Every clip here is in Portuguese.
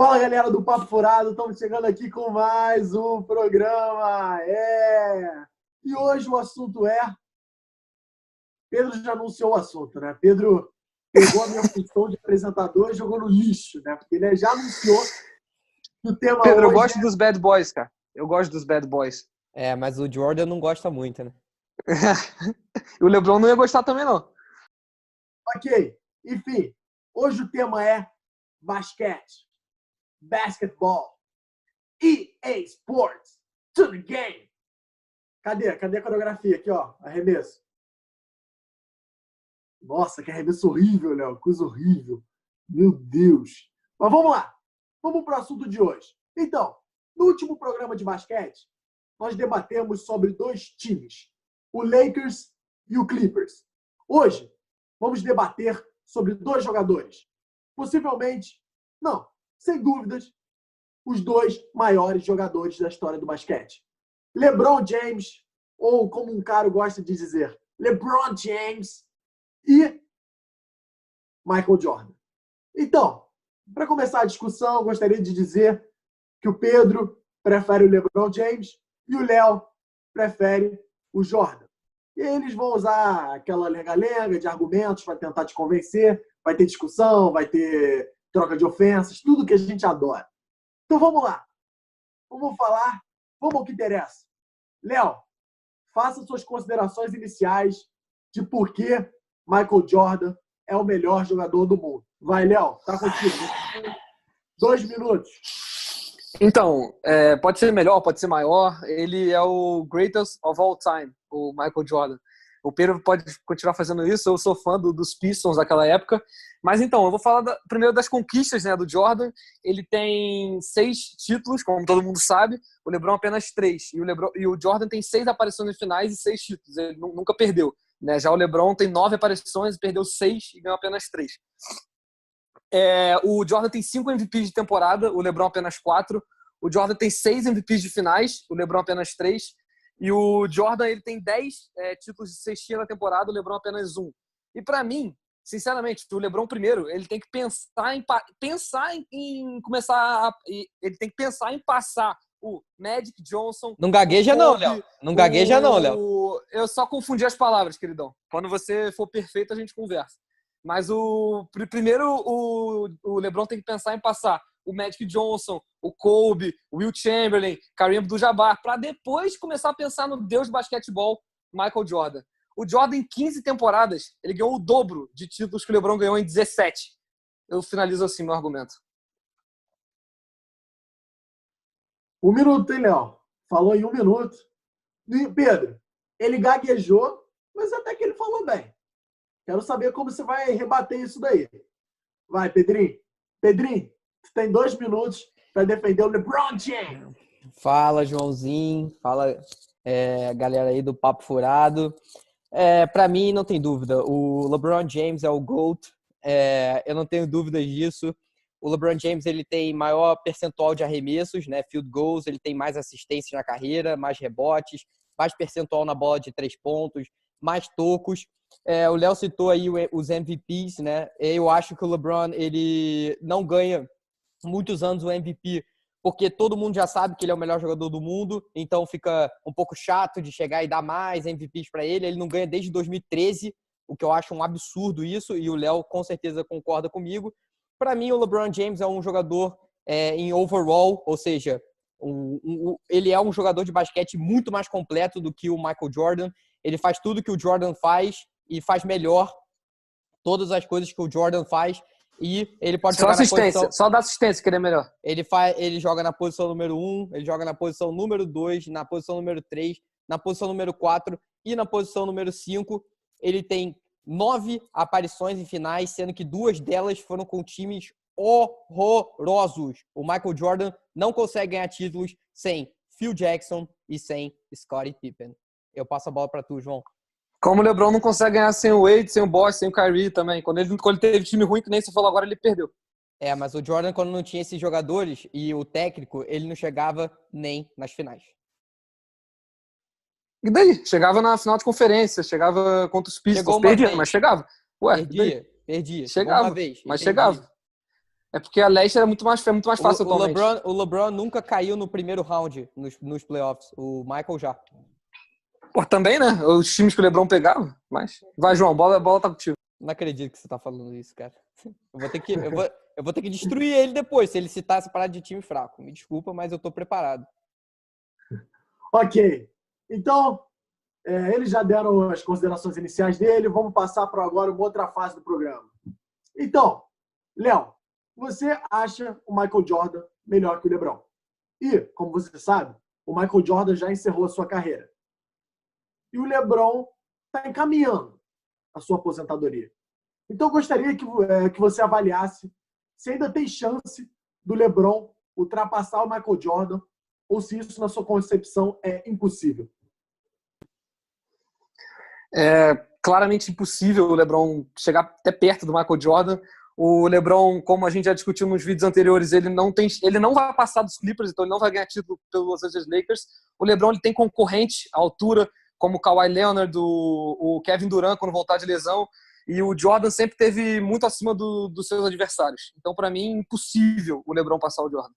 Fala, galera do Papo Furado, estamos chegando aqui com mais um programa. E hoje o assunto é... Pedro já anunciou o assunto, né? Pedro pegou a minha função de apresentador e jogou no lixo, né? Porque ele já anunciou que o tema Pedro, hoje eu gosto dos bad boys, cara. Eu gosto dos bad boys. Mas o Jordan não gosta muito, né? E o LeBron não ia gostar também, não. Ok. Enfim, hoje o tema é basquete, basketball, EA Sports, to the game. Cadê a coreografia? Aqui, ó, arremesso. Nossa, que arremesso horrível, Léo. Coisa horrível. Meu Deus. Mas vamos lá. Vamos para o assunto de hoje. Então, no último programa de basquete, nós debatemos sobre dois times, o Lakers e o Clippers. Hoje, vamos debater sobre dois jogadores. Possivelmente, não, sem dúvidas, os dois maiores jogadores da história do basquete. LeBron James, ou como um cara gosta de dizer, LeBron James e Michael Jordan. Então, para começar a discussão, eu gostaria de dizer que o Pedro prefere o LeBron James e o Léo prefere o Jordan. E eles vão usar aquela lenga-lenga de argumentos para tentar te convencer. Vai ter discussão, vai ter troca de ofensas, tudo que a gente adora. Então vamos lá. Vamos ao que interessa. Léo, faça suas considerações iniciais de por que Michael Jordan é o melhor jogador do mundo. Vai, Léo, tá contigo. 2 minutos. Então, pode ser melhor, pode ser maior. Ele é o greatest of all time, o Michael Jordan. O Pedro pode continuar fazendo isso. Eu sou fã dos Pistons daquela época. Mas então, eu vou falar primeiro das conquistas, né, do Jordan. Ele tem 6 títulos, como todo mundo sabe. O LeBron apenas 3. E o Jordan tem 6 aparições em finais e 6 títulos. Ele nunca perdeu, né? Já o LeBron tem 9 aparições, perdeu 6 e ganhou apenas 3. O Jordan tem 5 MVPs de temporada, o LeBron apenas 4. O Jordan tem 6 MVPs de finais, o LeBron apenas 3. E o Jordan ele tem 10 títulos de cestinha na temporada, o LeBron apenas 1. E para mim, sinceramente, o LeBron primeiro, ele tem que pensar em começar ele tem que pensar em passar o Magic Johnson. Não gagueja não, Léo. Não gagueja não, Léo. Eu só confundi as palavras, queridão. Quando você for perfeito, a gente conversa. Mas primeiro o LeBron tem que pensar em passar o Magic Johnson, o Kobe, o Wilt Chamberlain, Kareem Abdul-Jabbar, para depois começar a pensar no deus do basquetebol, Michael Jordan. O Jordan, em 15 temporadas, ele ganhou o dobro de títulos que o LeBron ganhou em 17. Eu finalizo assim meu argumento. 1 minuto, hein, Léo? Falou em 1 minuto. E, Pedro, ele gaguejou, mas até que ele falou bem. Quero saber como você vai rebater isso daí. Vai, Pedrinho. Pedrinho, você tem 2 minutos para defender o LeBron James. Fala, Joãozinho. Fala, galera aí do Papo Furado. Para mim, não tem dúvida. O LeBron James é o GOAT. Eu não tenho dúvidas disso. O LeBron James ele tem maior percentual de arremessos, né? Field goals. Ele tem mais assistências na carreira, mais rebotes, mais percentual na bola de 3 pontos, mais tocos. O Léo citou aí os MVPs, né? Eu acho que o LeBron ele não ganha muitos anos o MVP porque todo mundo já sabe que ele é o melhor jogador do mundo, então fica um pouco chato de chegar e dar mais MVPs para ele. Ele não ganha desde 2013, o que eu acho um absurdo isso, e o Léo com certeza concorda comigo. Para mim, o LeBron James é um jogador em overall, ou seja, ele é um jogador de basquete muito mais completo do que o Michael Jordan. Ele faz tudo que o Jordan faz e faz melhor todas as coisas que o Jordan faz. E ele pode só jogar assistência, na posição... só da assistência que ele é melhor. Ele joga na posição número 1, ele joga na posição número 2, na posição número 3, na posição número 4 e na posição número 5. Ele tem 9 aparições em finais, sendo que 2 delas foram com times horrorosos. O Michael Jordan não consegue ganhar títulos sem Phil Jackson e sem Scottie Pippen. Eu passo a bola para tu, João. Como o LeBron não consegue ganhar sem o Wade, sem o Bosh, sem o Kyrie também. Quando ele teve time ruim, que nem você falou agora, ele perdeu. Mas o Jordan, quando não tinha esses jogadores e o técnico, ele não chegava nem nas finais. E daí? Chegava na final de conferência, chegava contra os Pistons, perdia, mas chegava. Perdia. Chegava, uma vez, mas perdia. chegava. É porque a leste é muito mais fácil atualmente. O LeBron nunca caiu no primeiro round nos playoffs. O Michael já. Pô, também, né? Os times que o LeBron pegava, mas... Vai, João, bola tá contigo. Não acredito que você tá falando isso, cara. Eu vou ter que destruir ele depois, se ele citar essa parada de time fraco. Me desculpa, mas eu tô preparado. Ok. Então, eles já deram as considerações iniciais dele. Vamos passar para agora uma outra fase do programa. Então, Léo, você acha o Michael Jordan melhor que o LeBron? E, como você sabe, o Michael Jordan já encerrou a sua carreira. E o LeBron está encaminhando a sua aposentadoria. Então, eu gostaria que você avaliasse se ainda tem chance do LeBron ultrapassar o Michael Jordan ou se isso, na sua concepção, é impossível. É claramente impossível o LeBron chegar até perto do Michael Jordan. O LeBron, como a gente já discutiu nos vídeos anteriores, ele não vai passar dos Clippers, então ele não vai ganhar título pelos Los Angeles Lakers. O LeBron ele tem concorrente à altura, como o Kawhi Leonard, o Kevin Durant, quando voltar de lesão. E o Jordan sempre teve muito acima dos seus adversários. Então, para mim, impossível o LeBron passar o Jordan.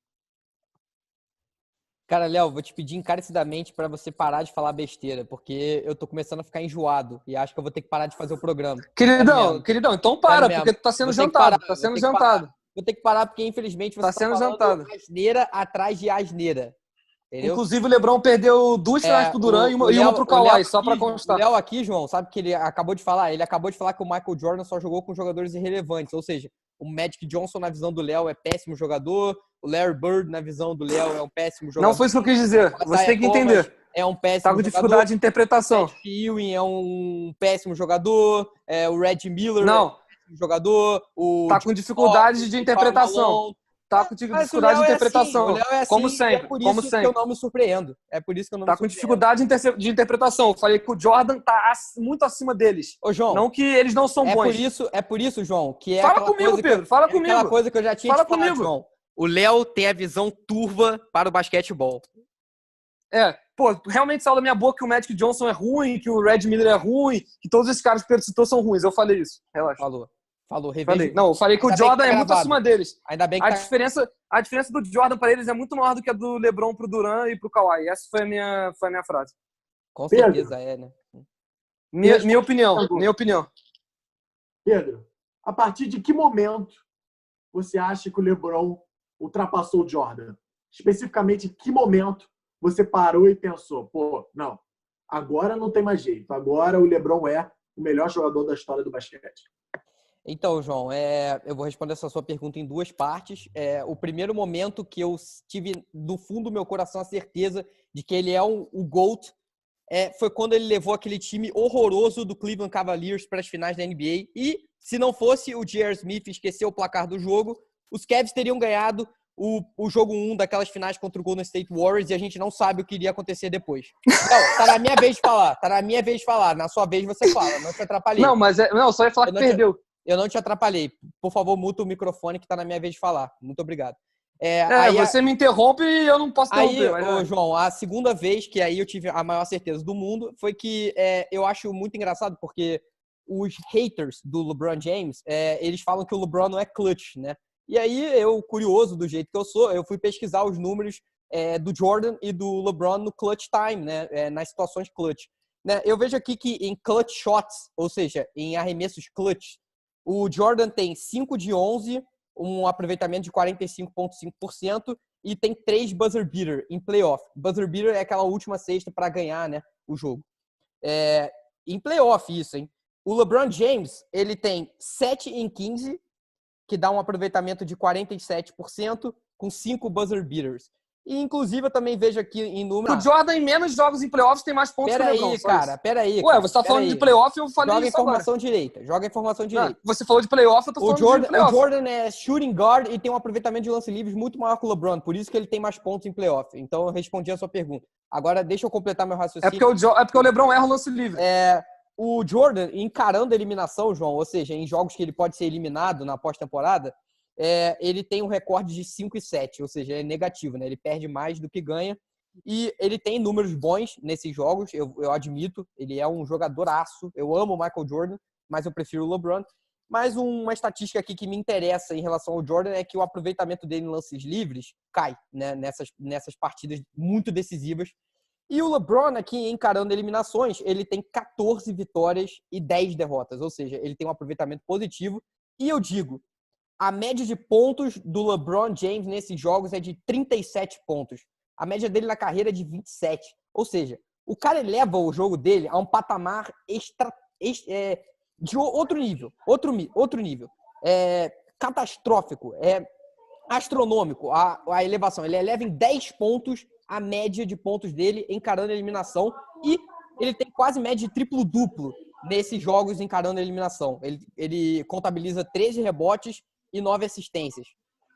Cara, Léo, vou te pedir encarecidamente para você parar de falar besteira, porque eu tô começando a ficar enjoado e acho que eu vou ter que parar de fazer o programa. Queridão, então para, porque tu tá sendo jantado. Tá sendo jantado. Vou ter que parar porque, infelizmente, você tá sendo falando jantado. asneira atrás de asneira. Entendeu? Inclusive, o LeBron perdeu 2 finais pro Durant e uma pro Kawhi, só pra constar. O Léo aqui, João, sabe o que ele acabou de falar? Ele acabou de falar que o Michael Jordan só jogou com jogadores irrelevantes. Ou seja, o Magic Johnson, na visão do Léo, é péssimo jogador. O Larry Bird, na visão do Léo, é um péssimo jogador. Não foi isso que eu quis dizer. Você tem que entender. É um péssimo jogador. Tá com dificuldade de interpretação. O Patrick Ewing é um péssimo jogador. O Red Miller é um péssimo jogador. Tá com dificuldade de interpretação. Tá com dificuldade de interpretação. O Léo é assim, como sempre. É por isso que eu não me surpreendo. É por isso que eu não me surpreendo. Tá com dificuldade de interpretação. Eu falei que o Jordan tá muito acima deles. Ô, João. Não que eles não são bons. É por isso, João, que é Fala comigo, Pedro. Fala comigo. Aquela coisa que eu já tinha te falado, comigo. João. O Léo tem a visão turva para o basquetebol. Realmente saiu da minha boca que o Magic Johnson é ruim, que o Red Miller é ruim, que todos esses caras que o Pedro citou são ruins. Eu falei isso. Relaxa. Falou, reveja. Não, eu falei que o Jordan é muito acima deles. Ainda bem que a diferença do Jordan para eles é muito maior do que a do LeBron pro Durant e pro Kawhi. Essa foi a minha frase. Com certeza né? Minha opinião. Pedro, a partir de que momento você acha que o LeBron ultrapassou o Jordan? Especificamente, em que momento você parou e pensou, não, agora não tem mais jeito. Agora o LeBron é o melhor jogador da história do basquete. Então, João, eu vou responder essa sua pergunta em 2 partes. O primeiro momento que eu tive, do fundo do meu coração, a certeza de que ele é o GOAT foi quando ele levou aquele time horroroso do Cleveland Cavaliers para as finais da NBA. E, se não fosse o J.R. Smith esquecer o placar do jogo, os Cavs teriam ganhado o jogo 1 daquelas finais contra o Golden State Warriors e a gente não sabe o que iria acontecer depois. Não, tá na minha vez de falar. Na sua vez você fala, não te atrapalhei. Não, só ia falar que perdeu. Eu não te atrapalhei. Por favor, muta o microfone que tá na minha vez de falar. Muito obrigado. Você me interrompe e eu não posso interromper. João, a segunda vez que aí eu tive a maior certeza do mundo foi que eu acho muito engraçado porque os haters do LeBron James, eles falam que o LeBron não é clutch, né? E aí, eu, curioso do jeito que eu sou, eu fui pesquisar os números do Jordan e do LeBron no clutch time, né? Nas situações clutch. Né? Eu vejo aqui que em clutch shots, ou seja, em arremessos clutch, o Jordan tem 5 de 11, um aproveitamento de 45,5% e tem 3 buzzer beater em playoff. Buzzer beater é aquela última cesta para ganhar, né, o jogo. Em playoff isso, hein? O LeBron James, ele tem 7 em 15, que dá um aproveitamento de 47%, com 5 buzzer beaters. E, inclusive, eu também vejo aqui em número... O Jordan, em menos jogos em playoffs, tem mais pontos que o LeBron. Peraí. Ué, você tá falando de playoff, eu falei Joga isso agora. Joga informação direita. Você falou de playoff, eu tô falando de playoff. O Jordan é shooting guard e tem um aproveitamento de lance livres muito maior que o LeBron, por isso que ele tem mais pontos em playoff. Então, eu respondi a sua pergunta. Agora, deixa eu completar meu raciocínio. É porque o LeBron erra o lance livre. O Jordan, encarando a eliminação, João, ou seja, em jogos que ele pode ser eliminado na pós-temporada, ele tem um recorde de 5-7, ou seja, é negativo, né? Ele perde mais do que ganha. E ele tem números bons nesses jogos, eu admito. Ele é um jogadoraço. Eu amo o Michael Jordan, mas eu prefiro o LeBron. Mas uma estatística aqui que me interessa em relação ao Jordan é que o aproveitamento dele em lances livres cai, né, nessas partidas muito decisivas. E o LeBron aqui, encarando eliminações, ele tem 14 vitórias e 10 derrotas. Ou seja, ele tem um aproveitamento positivo. E eu digo, a média de pontos do LeBron James nesses jogos é de 37 pontos. A média dele na carreira é de 27. Ou seja, o cara eleva o jogo dele a um patamar de outro nível. Outro nível. É catastrófico. É astronômico a elevação. Ele eleva em 10 pontos a média de pontos dele encarando a eliminação. E ele tem quase média de triplo-duplo nesses jogos encarando a eliminação. Ele contabiliza 13 rebotes e 9 assistências.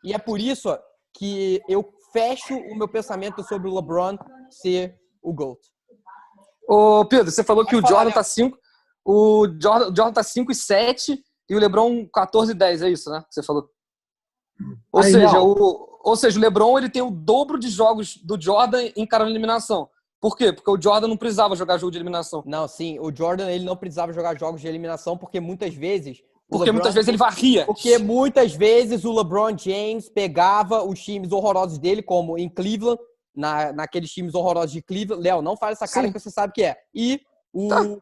E é por isso que eu fecho o meu pensamento sobre o LeBron ser o GOAT. Ô, Pedro, você falou que o Jordan né? tá 5. O Jordan tá 5-7 e o LeBron 14-10, é isso, né? Que você falou. Ou seja, o LeBron ele tem o dobro de jogos do Jordan encarando a eliminação. Por quê? Porque o Jordan não precisava jogar jogo de eliminação. Não, sim, o Jordan ele não precisava jogar jogos de eliminação porque muitas vezes ele varria. Porque muitas vezes o LeBron James pegava os times horrorosos dele, como em Cleveland, naqueles times horrorosos de Cleveland. Léo, não faz essa cara Sim. que você sabe que é. E o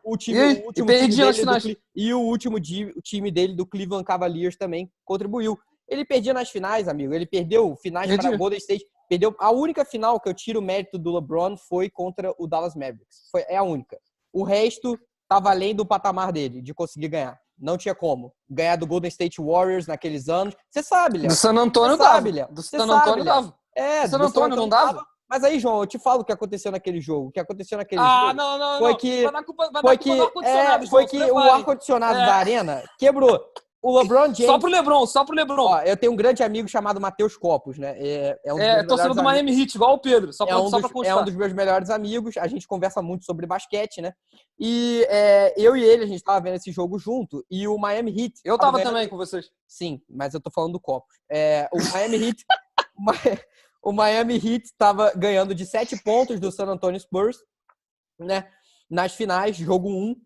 último time dele do Cleveland Cavaliers também contribuiu. Ele perdia nas finais, amigo. Ele perdeu finais para Golden State. Perdeu. A única final que eu tiro o mérito do LeBron foi contra o Dallas Mavericks. É a única. O resto estava além do patamar dele, de conseguir ganhar. Não tinha como. Ganhar do Golden State Warriors naqueles anos. Você sabe, Léo. Do San Antônio dava. Do San Antônio dava. É, do San Antônio não dava? Mas aí, João, eu te falo o que aconteceu naquele jogo. O que aconteceu naquele jogo não. Foi que o ar-condicionado da arena quebrou. O LeBron James... Só pro LeBron. Ó, eu tenho um grande amigo chamado Matheus Copos, né? Torcedor do Miami Heat, igual o Pedro. Só pra constar. É um dos meus melhores amigos. A gente conversa muito sobre basquete, né? E eu e ele, a gente tava vendo esse jogo junto. E o Miami Heat... Eu tava também com vocês. Sim, mas eu tô falando do Copos. O Miami Heat... o Miami Heat estava ganhando de 7 pontos do San Antonio Spurs, né? Nas finais, jogo 1.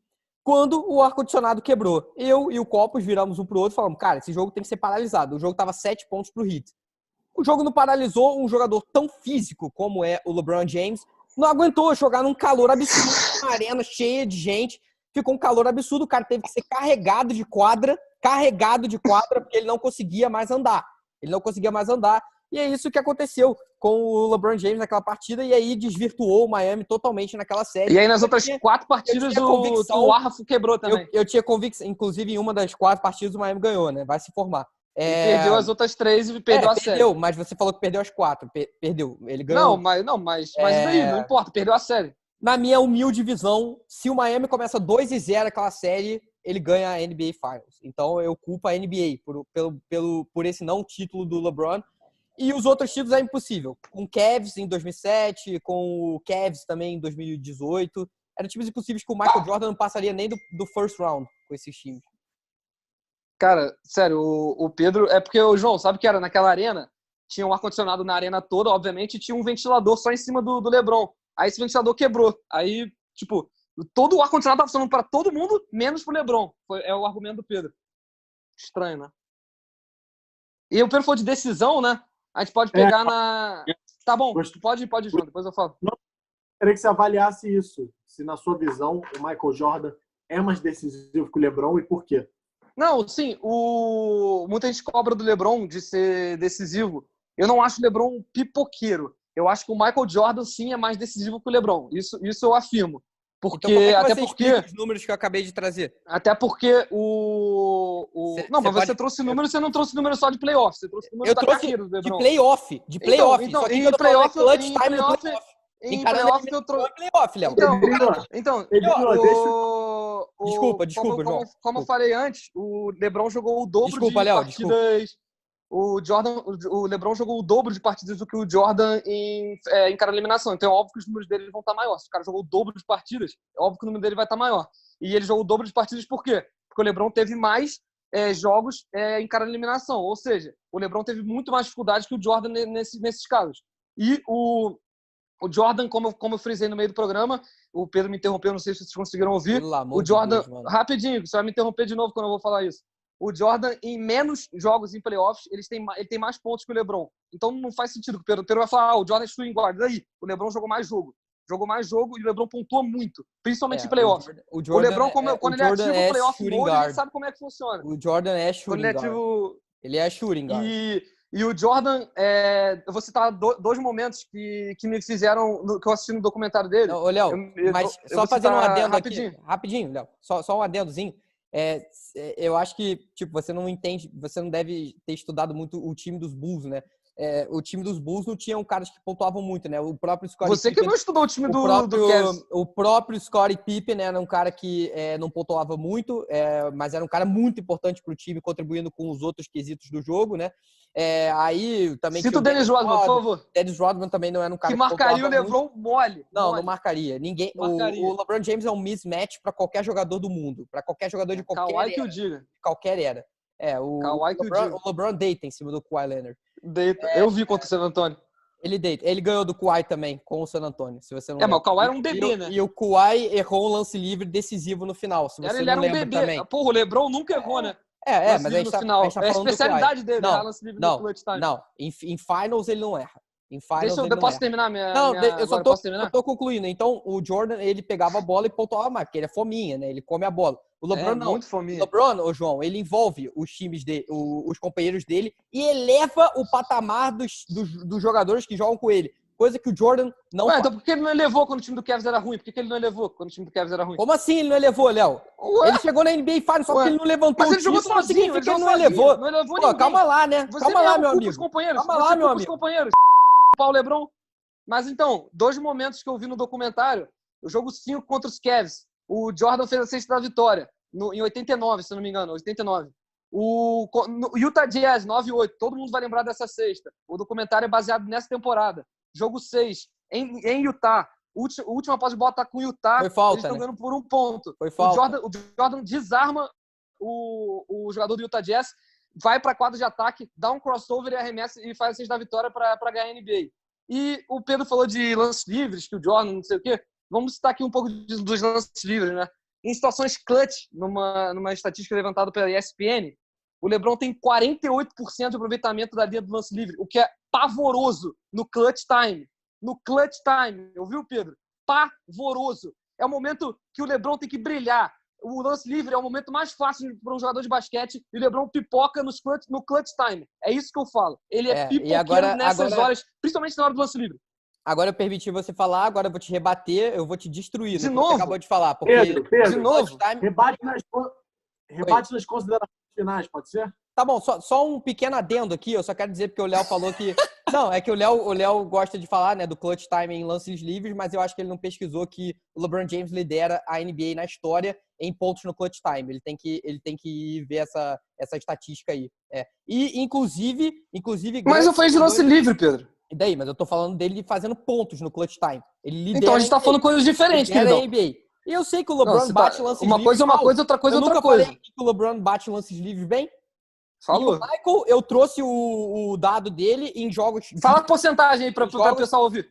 Quando o ar-condicionado quebrou. Eu e o Copos viramos um pro outro e falamos, cara, esse jogo tem que ser paralisado. O jogo tava 7 pontos pro Heat. O jogo não paralisou. Um jogador tão físico como é o LeBron James não aguentou jogar num calor absurdo, uma arena cheia de gente. Ficou um calor absurdo. O cara teve que ser carregado de quadra, porque ele não conseguia mais andar. E é isso que aconteceu com o LeBron James naquela partida, e aí desvirtuou o Miami totalmente naquela série. E aí nas outras 4 partidas o Arrafo quebrou também. Eu tinha convicção, inclusive em uma das 4 partidas o Miami ganhou, né? Vai se formar. Perdeu as outras 3 e perdeu a série. Perdeu, mas você falou que perdeu as 4. Perdeu, ele ganhou. Mas daí, não importa, perdeu a série. Na minha humilde visão, se o Miami começa 2-0 aquela série, ele ganha a NBA Finals. Então eu culpo a NBA por esse não título do LeBron. E os outros títulos é impossível. Com o Cavs em 2007, com o Cavs também em 2018. Eram times impossíveis que o Michael Jordan não passaria nem do first round com esses times. Cara, sério, o Pedro... É porque o João, sabe que era naquela arena? Tinha um ar-condicionado na arena toda, obviamente, e tinha um ventilador só em cima do LeBron. Aí esse ventilador quebrou. Aí, tipo, todo o ar-condicionado tava funcionando pra todo mundo, menos pro LeBron. É o argumento do Pedro. Estranho, né? E o Pedro falou de decisão, né? A gente pode pegar na... Tá bom, pode ir, João, depois eu falo. Não, queria que você avaliasse isso. Se, na sua visão, o Michael Jordan é mais decisivo que o LeBron e por quê? Não, sim, muita gente cobra do LeBron de ser decisivo. Eu não acho o LeBron um pipoqueiro. Eu acho que o Michael Jordan, sim, é mais decisivo que o LeBron. Isso eu afirmo. Porque, então, até porque os números que eu acabei de trazer. Até porque mas você trouxe números, você não trouxe números só de playoff, você trouxe números da carreira do LeBron. De playoff. Então, em playoff, clutch time no playoff. Em playoff eu trouxe. Léo. Então, Desculpa, João. Como eu falei antes, o LeBron jogou o dobro de partidas. O LeBron jogou o dobro de partidas do que o Jordan em cada eliminação. Então é óbvio que os números dele vão estar maiores. Se o cara jogou o dobro de partidas, é óbvio que o número dele vai estar maior. E ele jogou o dobro de partidas por quê? Porque o LeBron teve mais jogos em cada eliminação. Ou seja, o LeBron teve muito mais dificuldade que o Jordan nesses casos. E o Jordan, como eu frisei no meio do programa, o Pedro me interrompeu, não sei se vocês conseguiram ouvir. O Jordan, rapidinho, você vai me interromper de novo quando eu vou falar isso. o Jordan, em menos jogos em playoffs, ele tem mais pontos que o LeBron. Então não faz sentido. O Pedro vai falar, o Jordan é shooting guard. Daí, o LeBron jogou mais jogo. Jogou mais jogo e o LeBron pontuou muito, principalmente em playoff. O LeBron, quando ele ativa o playoff mode, ele sabe como é que funciona. O Jordan é shooting guard. Ele é shooting guard. E o Jordan, eu vou citar dois momentos que me fizeram, que eu assisti no documentário dele. Ô, Léo, mas só fazendo um adendo aqui. Rapidinho, Léo. Só um adendozinho. Eu acho que, tipo, você não entende, você não deve ter estudado muito o time dos Bulls, né? O time dos Bulls não tinham caras que pontuavam muito, né? O próprio Scottie Você Pippen, que não estudou o time do Cavs. O próprio Scottie Pippen, né, era um cara que não pontuava muito, mas era um cara muito importante para o time, contribuindo com os outros quesitos do jogo, né? Aí também cita o Dennis Rodman, por favor. Dennis Rodman também não era um cara que marcaria o LeBron muito. Mole. Não marcaria. Ninguém. O LeBron James é um mismatch para qualquer jogador do mundo, para qualquer jogador de qualquer Kawhi que o diga. Qualquer era. O LeBron deita em cima do Kawhi Leonard. Deita. Eu vi contra o San Antonio. Ele deita. Ele ganhou do Kawhi também, com o San Antonio, se você não lembra. Mas o Kawhi era um bebê, né? E o Kawhi errou um lance livre decisivo no final, se você ele não era lembra um bebê. também. Porra, o LeBron nunca errou, né? Mas a gente tá falando do Kawhi. É a especialidade dele, né? Lance livre no clutch time. Não, em finals ele não erra. Eu posso terminar minha... eu só tô concluindo. Então, o Jordan, ele pegava a bola e pontuava mais, porque ele é fominha, né? Ele come a bola. O LeBron não. Muito fominha. O LeBron, João, ele envolve os times dele, os companheiros dele e eleva o patamar dos jogadores que jogam com ele. Coisa que o Jordan não faz. Então por que ele não elevou quando o time do Cavs era ruim? Por que ele não elevou quando o time do Cavs era ruim? Como assim ele não elevou, Léo? Ele chegou na NBA Finals, só porque ele não levantou mas ele jogou sozinho, ele não elevou. Não elevou ninguém. Calma lá, né? Calma lá, meu amigo. Calma lá, meu amigo. Paulo LeBron. Mas então, 2 momentos que eu vi no documentário. O jogo 5 contra os Cavs. O Jordan fez a sexta da vitória. Em 89, se não me engano. 89. O Utah Jazz, 9-8. Todo mundo vai lembrar dessa sexta. O documentário é baseado nessa temporada. Jogo 6. Em Utah. O último posse de bola tá com o Utah. Foi falta, eles estão ganhando por 1 ponto. Foi falta. O Jordan desarma o jogador do Utah Jazz. Vai para a quadra de ataque. Dá um crossover e arremessa e faz a sexta da vitória para ganhar a NBA. E o Pedro falou de lances livres, que o Jordan, não sei o quê. Vamos citar aqui um pouco dos lances livres, né? Em situações clutch, numa estatística levantada pela ESPN, o LeBron tem 48% de aproveitamento da linha do lance livre, o que é pavoroso no clutch time. No clutch time, ouviu, Pedro? Pavoroso. É o momento que o LeBron tem que brilhar. O lance livre é o momento mais fácil para um jogador de basquete e o LeBron pipoca no clutch time. É isso que eu falo. Ele é pipoqueiro nessas horas, principalmente na hora do lance livre. Agora eu permiti você falar, agora eu vou te rebater, eu vou te destruir. De novo? Você acabou de falar. Porque Pedro, de novo? Rebate nas considerações finais, pode ser? Tá bom, só um pequeno adendo aqui, eu só quero dizer porque o Léo falou que... Não, é que o Léo gosta de falar, né, do clutch time em lances livres, mas eu acho que ele não pesquisou que o LeBron James lidera a NBA na história em pontos no clutch time. Ele tem que ver essa estatística aí. E, inclusive... Mas eu falei de lance livre, Pedro. E daí? Mas eu tô falando dele fazendo pontos no clutch time. Ele lidera então a gente tá falando coisas diferentes, queridão. NBA. E eu sei que o LeBron bate lances livres. Uma coisa é uma coisa, outra coisa é outra coisa. Eu nunca falei que o LeBron bate lances livres bem? Falou. E o Michael, eu trouxe o dado dele em jogos... Fala a porcentagem aí para o pessoal ouvir.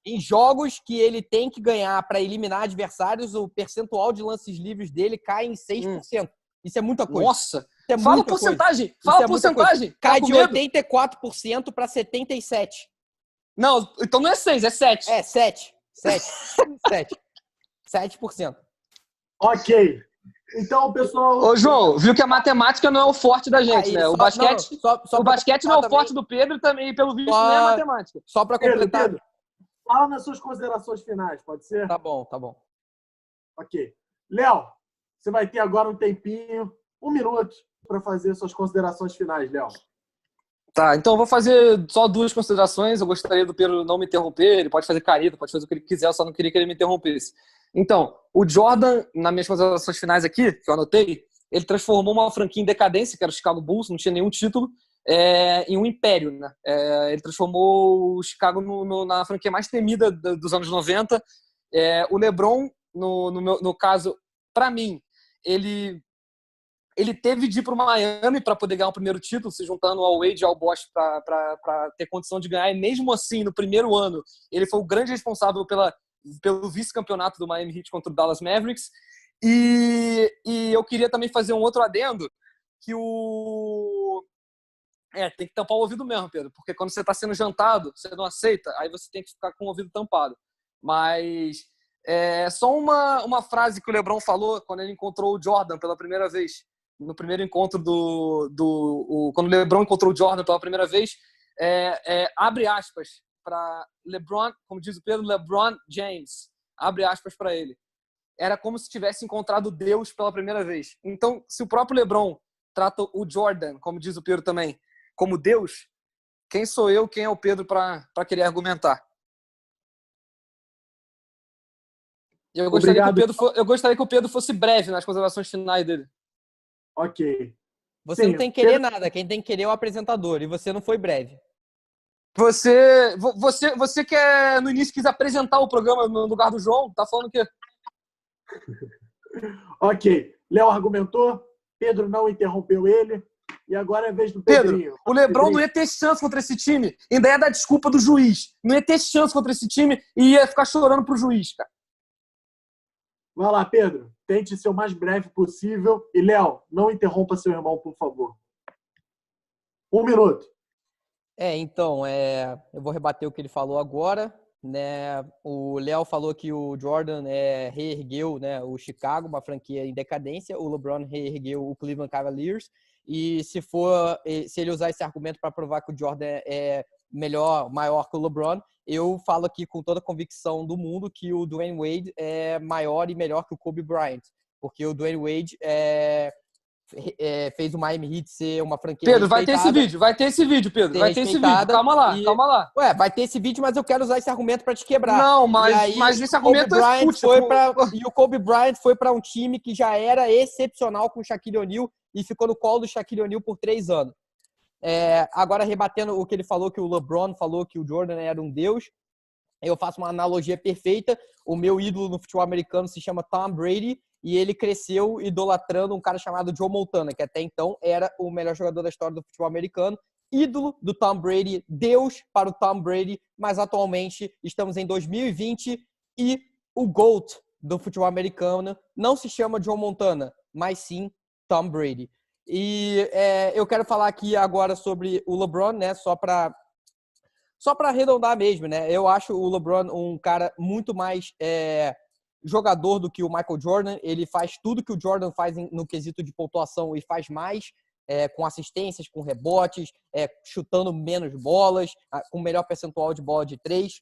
Em jogos que ele tem que ganhar para eliminar adversários, o percentual de lances livres dele cai em 6%. Isso é muita coisa. Nossa! Fala porcentagem! Fala porcentagem! Cai de 84% para 77%. Não, então não é 6, é 7. É, 7. 7%. Ok. Então, pessoal... Ô, João, viu que a matemática não é o forte da gente, né? O basquete não é o forte do Pedro também, pelo visto, não é a matemática. Só para completar... Pedro, fala nas suas considerações finais, pode ser? Tá bom. Ok. Léo, você vai ter agora um tempinho, 1 minuto, para fazer suas considerações finais, Léo. Tá, então eu vou fazer só 2 considerações. Eu gostaria do Pedro não me interromper. Ele pode fazer careta, pode fazer o que ele quiser, eu só não queria que ele me interrompesse. Então, o Jordan, nas minhas considerações finais aqui, que eu anotei, ele transformou uma franquia em decadência, que era o Chicago Bulls, não tinha nenhum título, em um império, né? Ele transformou o Chicago na franquia mais temida dos anos 90. O LeBron, no caso, para mim, ele teve de ir para o Miami para poder ganhar o primeiro título, se juntando ao Wade e ao Bosh para ter condição de ganhar. E mesmo assim, no primeiro ano, ele foi o grande responsável pelo vice-campeonato do Miami Heat contra o Dallas Mavericks. E eu queria também fazer um outro adendo, que o... tem que tampar o ouvido mesmo, Pedro, porque quando você está sendo jantado, você não aceita, aí você tem que ficar com o ouvido tampado. Mas só uma frase que o LeBron falou quando ele encontrou o Jordan pela primeira vez. No primeiro encontro quando o LeBron encontrou o Jordan pela primeira vez, abre aspas para LeBron, como diz o Pedro, LeBron James, abre aspas para ele. Era como se tivesse encontrado Deus pela primeira vez. Então, se o próprio LeBron trata o Jordan, como diz o Pedro também, como Deus, quem sou eu, quem é o Pedro para querer argumentar? Eu gostaria que o Pedro fosse breve nas considerações finais dele. Ok. Você não tem que querer nada, quem tem que querer é o apresentador, e você não foi breve. Você que no início quis apresentar o programa no lugar do João, tá falando o quê? Ok. Léo argumentou, Pedro não interrompeu ele, e agora é a vez do Pedrinho. Pedro, o LeBron não ia ter chance contra esse time, ainda ia dar desculpa do juiz. Não ia ter chance contra esse time e ia ficar chorando pro juiz, cara. Vai lá, Pedro. Tente ser o mais breve possível. E, Léo, não interrompa seu irmão, por favor. 1 minuto. Então, eu vou rebater o que ele falou agora, né? O Léo falou que o Jordan reergueu, né, o Chicago, uma franquia em decadência. O LeBron reergueu o Cleveland Cavaliers. E se ele usar esse argumento para provar que o Jordan é maior que o LeBron, eu falo aqui com toda a convicção do mundo que o Dwayne Wade é maior e melhor que o Kobe Bryant. Porque o Dwayne Wade fez o Miami Heat ser uma franquia Pedro, vai ter esse vídeo, Pedro. Vai ter esse vídeo. Calma lá. Ué, vai ter esse vídeo, mas eu quero usar esse argumento para te quebrar. Não, mas esse argumento é fútil. E o Kobe Bryant foi para um time que já era excepcional com o Shaquille O'Neal e ficou no colo do Shaquille O'Neal por 3 anos. Agora, rebatendo o que ele falou, que o LeBron falou que o Jordan era um deus, eu faço uma analogia perfeita. O meu ídolo no futebol americano se chama Tom Brady e ele cresceu idolatrando um cara chamado Joe Montana, que até então era o melhor jogador da história do futebol americano, ídolo do Tom Brady, Deus para o Tom Brady, mas atualmente estamos em 2020 e o GOAT do futebol americano não se chama Joe Montana, mas sim Tom Brady. E eu quero falar aqui agora sobre o LeBron, né? Só para arredondar mesmo, né? Eu acho o LeBron um cara muito mais jogador do que o Michael Jordan. Ele faz tudo que o Jordan faz no quesito de pontuação e faz mais, com assistências, com rebotes, chutando menos bolas, com melhor percentual de bola de 3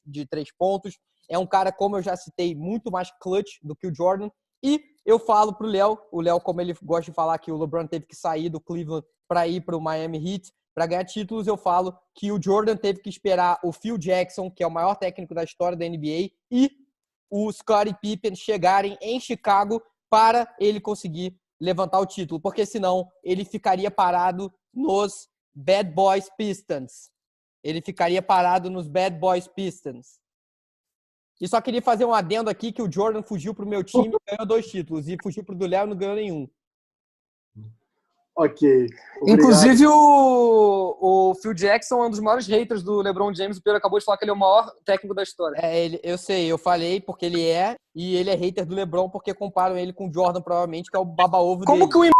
pontos. É um cara, como eu já citei, muito mais clutch do que o Jordan. E eu falo pro Léo, como ele gosta de falar que o LeBron teve que sair do Cleveland para ir para o Miami Heat para ganhar títulos, eu falo que o Jordan teve que esperar o Phil Jackson, que é o maior técnico da história da NBA, e o Scottie Pippen chegarem em Chicago para ele conseguir levantar o título, porque senão ele ficaria parado nos Bad Boys Pistons. E só queria fazer um adendo aqui que o Jordan fugiu pro meu time e ganhou 2 títulos. E fugiu pro do Léo e não ganhou nenhum. Ok. Obrigado. Inclusive, o Phil Jackson é um dos maiores haters do LeBron James. O Pedro acabou de falar que ele é o maior técnico da história. Eu sei, eu falei porque ele é. E ele é hater do LeBron porque comparam ele com o Jordan, provavelmente, que é o baba-ovo dele. Como que o é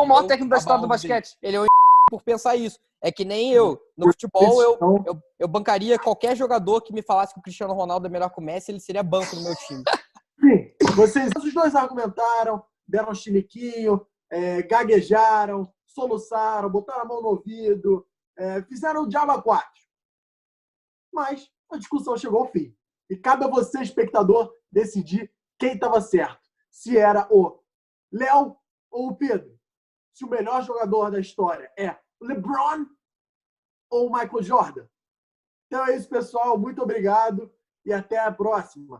o maior técnico da história do basquete? Ele é o por pensar isso. É que nem eu. No futebol, eu bancaria qualquer jogador que me falasse que o Cristiano Ronaldo é melhor que o Messi, ele seria banco no meu time. Sim, os dois argumentaram, deram um chiliquinho, gaguejaram, soluçaram, botaram a mão no ouvido, fizeram o diabo 4. Mas a discussão chegou ao fim. E cabe a você, espectador, decidir quem estava certo. Se era o Léo ou o Pedro. Se o melhor jogador da história é LeBron ou Michael Jordan. Então é isso, pessoal. Muito obrigado e até a próxima.